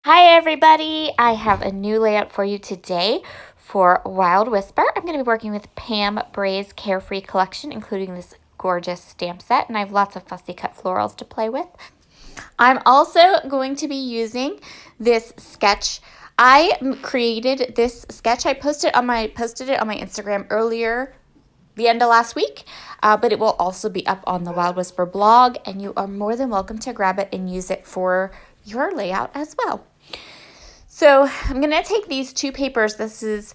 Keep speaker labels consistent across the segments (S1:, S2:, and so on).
S1: Hi everybody, I have a new layout for you today for Wild Whisper. I'm going to be working with Pam Bray's Carefree collection, including this gorgeous stamp set, and I have lots of fussy cut florals to play with. I'm also going to be using this sketch. I created this sketch. I posted it on my Instagram earlier, the end of last week, but it will also be up on the Wild Whisper blog, and you are more than welcome to grab it and use it for your layout as well. So I'm going to take these two papers. This is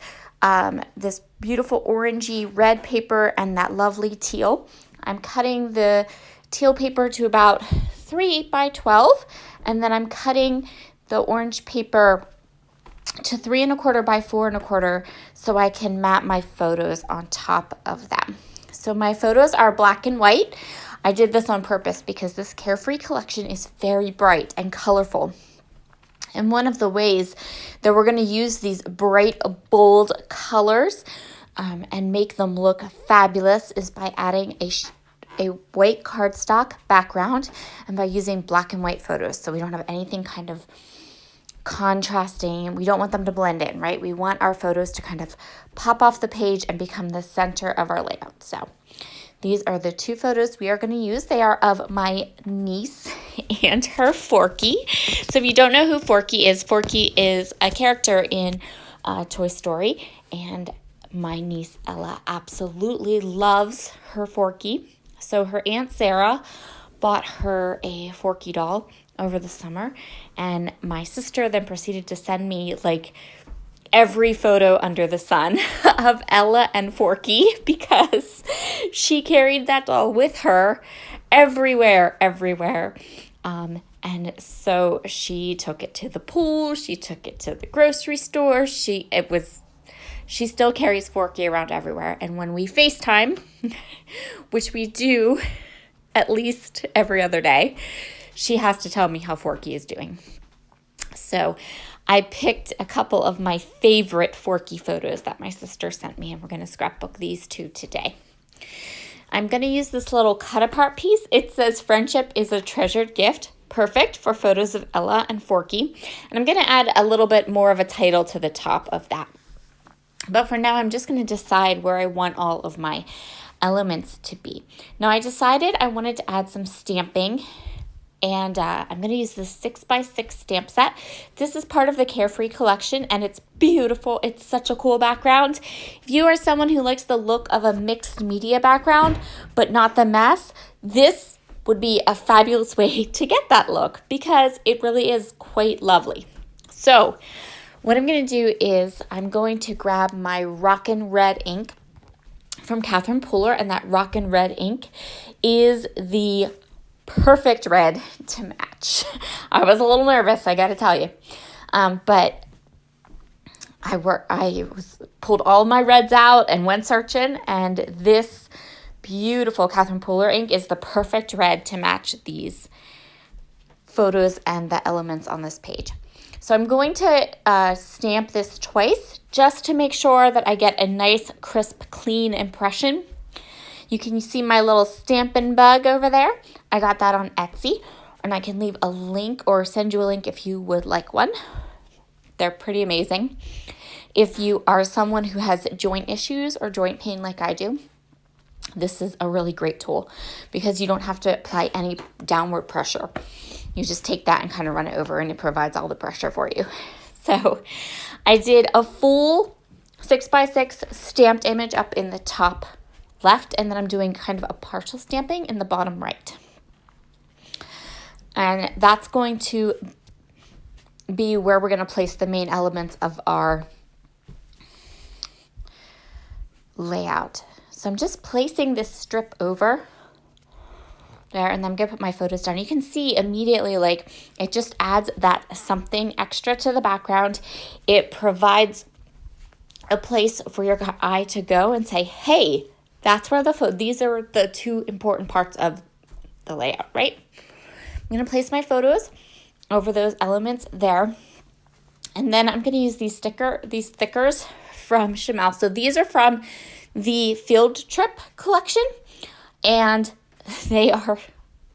S1: this beautiful orangey red paper and that lovely teal. I'm cutting the teal paper to about 3 by 12, and then I'm cutting the orange paper to 3 1/4 by 4 1/4 so I can map my photos on top of them. So my photos are black and white. I did this on purpose because this Carefree collection is very bright and colorful. And one of the ways that we're going to use these bright, bold colors and make them look fabulous is by adding a white cardstock background and by using black and white photos. So we don't have anything kind of contrasting. We don't want them to blend in, right? We want our photos to kind of pop off the page and become the center of our layout. So these are the two photos we are going to use. They are of my niece and her Forkie. So if you don't know who Forkie is a character in Toy Story, and my niece Ella absolutely loves her Forkie. So her Aunt Sarah bought her a Forkie doll over the summer, and my sister then proceeded to send me like every photo under the sun of Ella and Forkie because she carried that doll with her everywhere. And so she took it to the pool, she took it to the grocery store, she still carries Forkie around everywhere. And when we FaceTime, which we do at least every other day, she has to tell me how Forkie is doing. So I picked a couple of my favorite Forkie photos that my sister sent me, and we're going to scrapbook these two today. I'm going to use this little cut apart piece. It says friendship is a treasured gift, perfect for photos of Ella and Forkie. And I'm going to add a little bit more of a title to the top of that. But for now, I'm just going to decide where I want all of my elements to be. Now I decided I wanted to add some stamping, and I'm going to use this 6x6 stamp set. This is part of the Carefree collection, and it's beautiful. It's such a cool background. If you are someone who likes the look of a mixed media background, but not the mess, this would be a fabulous way to get that look because it really is quite lovely. So what I'm going to do is I'm going to grab my Rockin' Red ink from Catherine Pooler, and that Rockin' Red ink is the perfect red to match. I was a little nervous, I gotta tell you, but I pulled all my reds out and went searching, and this beautiful Catherine Pooler ink is the perfect red to match these photos and the elements on this page. So I'm going to stamp this twice just to make sure that I get a nice, crisp, clean impression. You can see my little Stampin' Bug over there. I got that on Etsy, and I can leave a link or send you a link if you would like one. They're pretty amazing. If you are someone who has joint issues or joint pain like I do, this is a really great tool because you don't have to apply any downward pressure. You just take that and kind of run it over, and it provides all the pressure for you. So I did a full 6x6 stamped image up in the top left, and then I'm doing kind of a partial stamping in the bottom right. And that's going to be where we're going to place the main elements of our layout. So I'm just placing this strip over there, and then I'm going to put my photos down. You can see immediately, like, it just adds that something extra to the background. It provides a place for your eye to go and say, hey, that's where these are the two important parts of the layout, right? I'm going to place my photos over those elements there. And then I'm going to use these stickers from Chamel. So these are from the Field Trip collection, and they are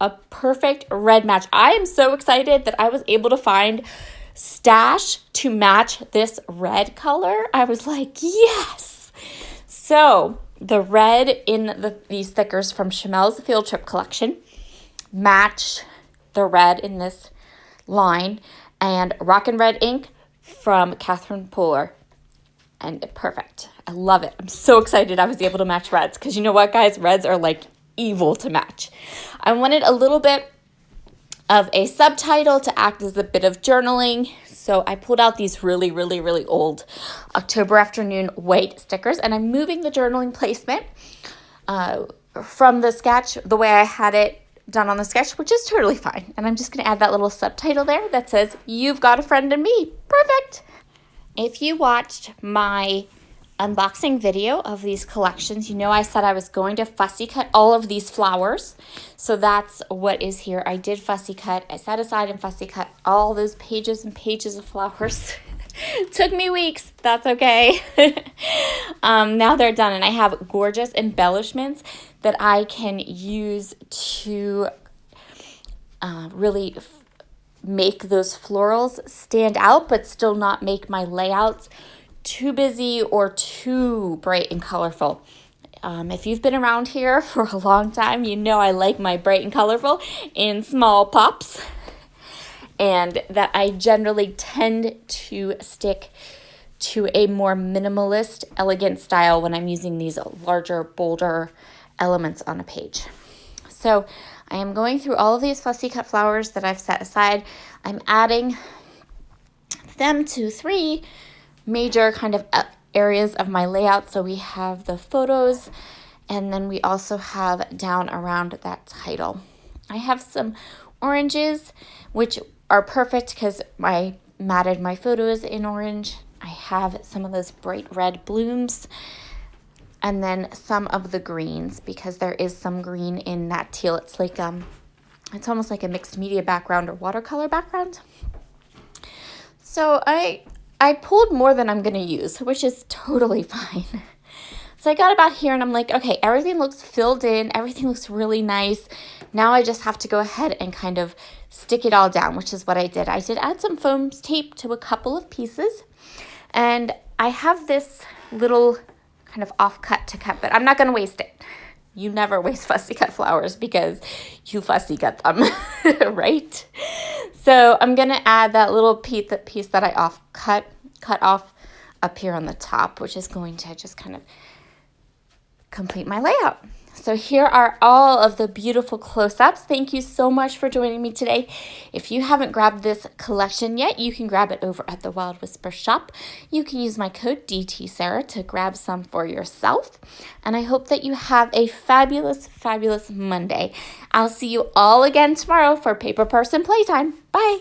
S1: a perfect red match. I am so excited that I was able to find stash to match this red color. I was like, yes. So the red in these stickers from Chamel's Field Trip collection match the red in this line, and Rockin' Red ink from Catherine Poehler. And perfect. I love it. I'm so excited I was able to match reds, because you know what, guys? Reds are like evil to match. I wanted a little bit of a subtitle to act as a bit of journaling. So I pulled out these really, really, really old October Afternoon white stickers, and I'm moving the journaling placement from the sketch the way I had it done on the sketch, which is totally fine. And I'm just going to add that little subtitle there that says, "You've got a friend in me." Perfect. If you watched my unboxing video of these collections, you know I said I was going to fussy cut all of these flowers. So that's what is here. I did fussy cut. I set aside and fussy cut all those pages and pages of flowers. It took me weeks. That's okay. Now they're done, and I have gorgeous embellishments that I can use to really make those florals stand out, but still not make my layouts too busy or too bright and colorful. If you've been around here for a long time, you know I like my bright and colorful in small pops, and that I generally tend to stick to a more minimalist, elegant style when I'm using these larger, bolder elements on a page. So I am going through all of these fussy cut flowers that I've set aside. I'm adding them to 3 major kind of areas of my layout. So we have the photos, and then we also have down around that title. I have some oranges, which are perfect because I matted my photos in orange. I have some of those bright red blooms, and then some of the greens, because there is some green in that teal. It's like it's almost like a mixed media background or watercolor background. So I pulled more than I'm going to use, which is totally fine. So I got about here, and I'm like, okay, everything looks filled in. Everything looks really nice. Now I just have to go ahead and kind of stick it all down, which is what I did. I did add some foam tape to a couple of pieces, and I have this little kind of offcut to cut, but I'm not going to waste it. You never waste fussy cut flowers because you fussy cut them, right? So I'm going to add that little piece that I cut off up here on the top, which is going to just kind of complete my layout. So here are all of the beautiful close-ups. Thank you so much for joining me today. If you haven't grabbed this collection yet, you can grab it over at the Wild Whisper shop. You can use my code DTSARA to grab some for yourself. And I hope that you have a fabulous, fabulous Monday. I'll see you all again tomorrow for Paper Person Playtime. Bye.